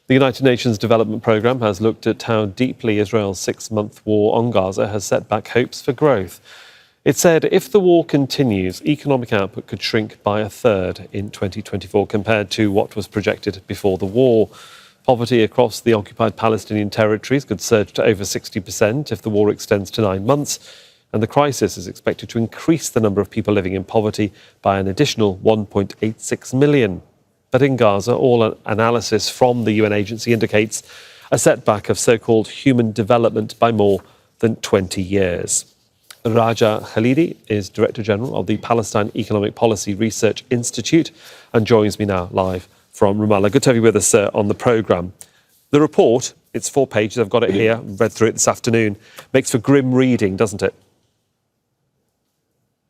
The United Nations Development Programme has looked at how deeply Israel's 6-month war on Gaza has set back hopes for growth. It said if the war continues, economic output could shrink by a third in 2024 compared to what was projected before the war. Poverty across the occupied Palestinian territories could surge to over 60% if the war extends to 9 months. And the crisis is expected to increase the number of people living in poverty by an additional 1.86 million. But in Gaza, all analysis from the UN agency indicates a setback of so-called human development by more than 20 years. Raja Khalidi is Director General of the Palestine Economic Policy Research Institute and joins me now live from Ramallah. Good to have you with us, sir, on the programme. The report, it's 4 pages, I've got it here, read through it this afternoon, makes for grim reading, doesn't it?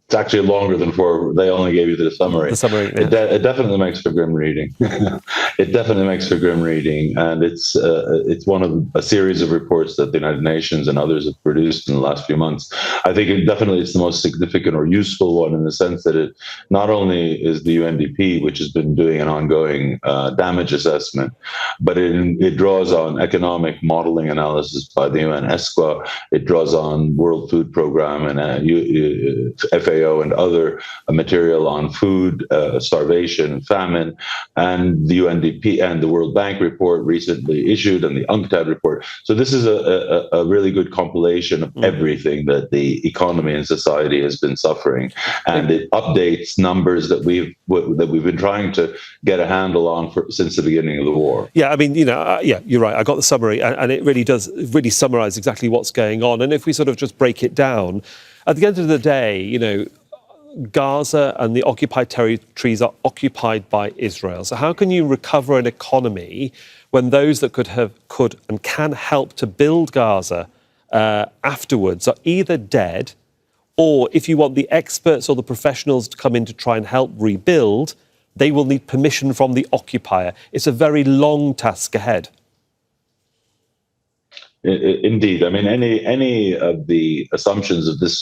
It's actually longer than 4. They only gave you the summary. The summary, yeah. It definitely makes for grim reading. It definitely makes for grim reading, and it's one of a series of reports that the United Nations and others have produced in the last few months. I think it definitely is the most significant or useful one in the sense that it not only is the UNDP, which has been doing an ongoing damage assessment, but it draws on economic modeling analysis by the UN ESCWA. It draws on World Food Programme and FAO and other material on food, starvation, famine, and the UNDP and the World Bank report recently issued, and the UNCTAD report. So this is a really good compilation of everything that the economy and society has been suffering, and it updates numbers that we've been trying to get a handle on since the beginning of the war. Yeah, I mean, yeah, you're right. I got the summary, and it really does summarise exactly what's going on. And if we sort of just break it down, at the end of the day, Gaza and the occupied territories are occupied by Israel. So how can you recover an economy when those that could and can help to build Gaza afterwards are either dead, or if you want the experts or the professionals to come in to try and help rebuild, they will need permission from the occupier. It's a very long task ahead. Indeed, I mean, any of the assumptions of this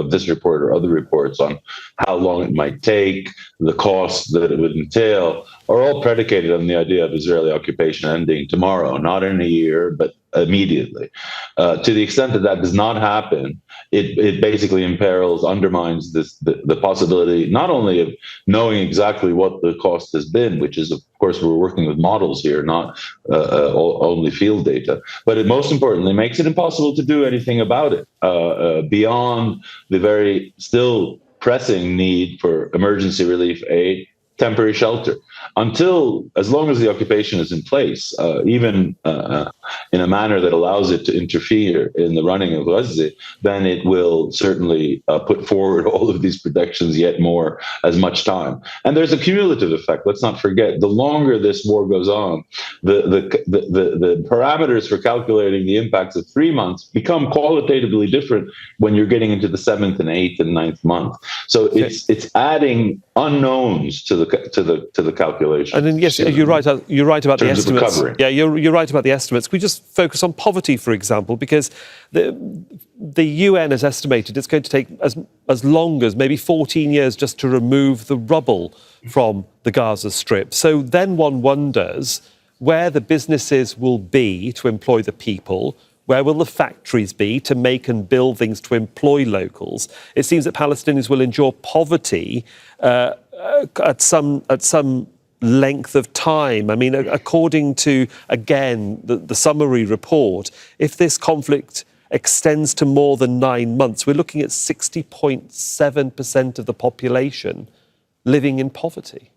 this report or other reports on how long it might take, the cost that it would entail, are all predicated on the idea of Israeli occupation ending tomorrow, not in a year, but immediately. To the extent that that does not happen, it basically undermines the possibility not only of knowing exactly what the cost has been, which is, of course, we're working with models here, not only field data, but it most importantly makes it impossible to do anything about it beyond the very still pressing need for emergency relief aid, temporary shelter. As long as the occupation is in place, even in a manner that allows it to interfere in the running of Gaza, then it will certainly put forward all of these protections yet more as much time. And there's a cumulative effect. Let's not forget, the longer this war goes on, the parameters for calculating the impacts of 3 months become qualitatively different when you're getting into the 7th and 8th and 9th month. So it's adding unknowns to the calculation. And then, yes, you're right about the estimates. Yeah, you're right about the estimates. We just focus on poverty, for example, because the UN has estimated it's going to take as long as maybe 14 years just to remove the rubble from the Gaza Strip. So then one wonders where the businesses will be to employ the people. Where will the factories be to make and build things to employ locals? It seems that Palestinians will endure poverty at some length of time. I mean, according to, again, the summary report, if this conflict extends to more than 9 months, we're looking at 60.7% of the population living in poverty.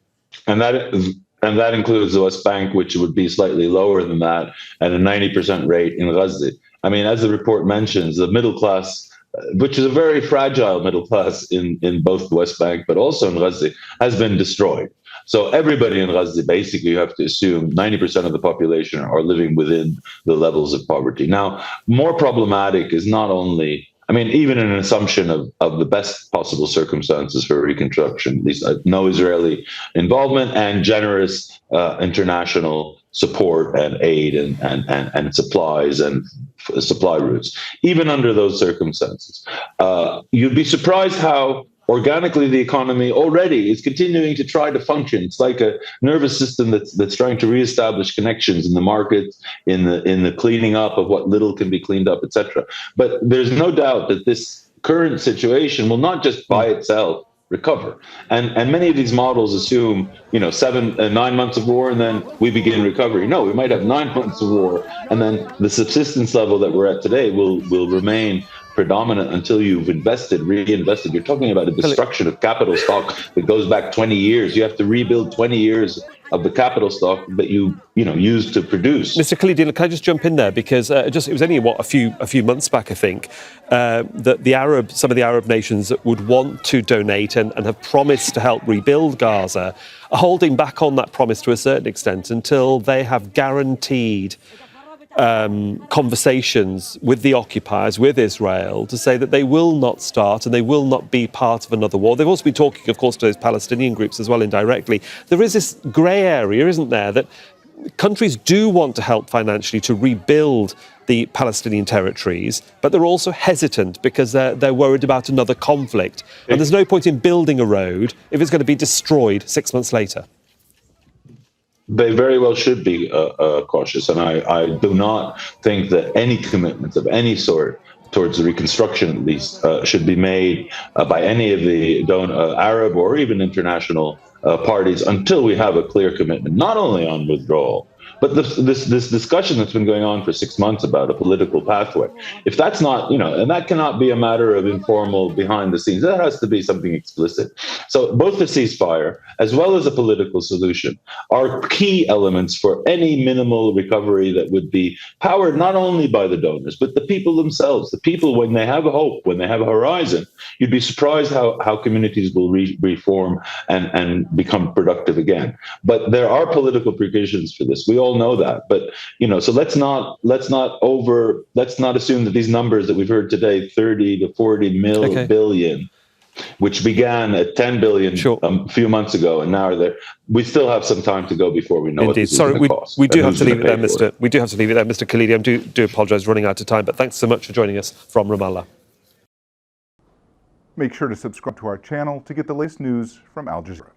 And that includes the West Bank, which would be slightly lower than that, at a 90% rate in Gaza. I mean, as the report mentions, the middle class, which is a very fragile middle class in both the West Bank, but also in Gaza, has been destroyed. So everybody in Gaza, basically, you have to assume 90% of the population are living within the levels of poverty. Now, more problematic is not only, I mean, even an assumption of the best possible circumstances for reconstruction, at least no Israeli involvement and generous international support and aid and supplies and supply routes. Even under those circumstances, you'd be surprised how organically, the economy already is continuing to try to function. It's like a nervous system that's trying to reestablish connections in the markets, in the cleaning up of what little can be cleaned up, etc. But there's no doubt that this current situation will not just by itself recover. And many of these models assume, 9 months of war and then we begin recovery. No, we might have 9 months of war, and then the subsistence level that we're at today will remain predominant until you've reinvested. You're talking about a destruction of capital stock that goes back 20 years. You have to rebuild 20 years of the capital stock that you used to produce. Mr. Khalidi, can I just jump in there, because it was only a few months back, I think, that some of the Arab nations that would want to donate and have promised to help rebuild Gaza are holding back on that promise to a certain extent until they have guaranteed conversations with the occupiers, with Israel, to say that they will not start and they will not be part of another war. They've also been talking, of course, to those Palestinian groups as well, indirectly. There is this grey area, isn't there, that countries do want to help financially to rebuild the Palestinian territories, but they're also hesitant because they're worried about another conflict. And there's no point in building a road if it's going to be destroyed 6 months later. They very well should be cautious, and I do not think that any commitments of any sort towards the reconstruction, at least, should be made by any of the Arab or even international parties until we have a clear commitment, not only on withdrawal, but this discussion that's been going on for 6 months about a political pathway. If that's not, and that cannot be a matter of informal behind the scenes, that has to be something explicit. So both the ceasefire as well as a political solution are key elements for any minimal recovery that would be powered not only by the donors, but the people themselves. The people, when they have a hope, when they have a horizon, you'd be surprised how communities will reform and become productive again. But there are political preconditions for this. We all know that, but so let's not assume that these numbers that we've heard today, 30 to 40 billion, which began at 10 billion a few months ago, and now we still have some time to go before we know what this is going to cost. We do have to leave it there, Mr. Khalidi. I do apologise, running out of time, but thanks so much for joining us from Ramallah. Make sure to subscribe to our channel to get the latest news from Al Jazeera.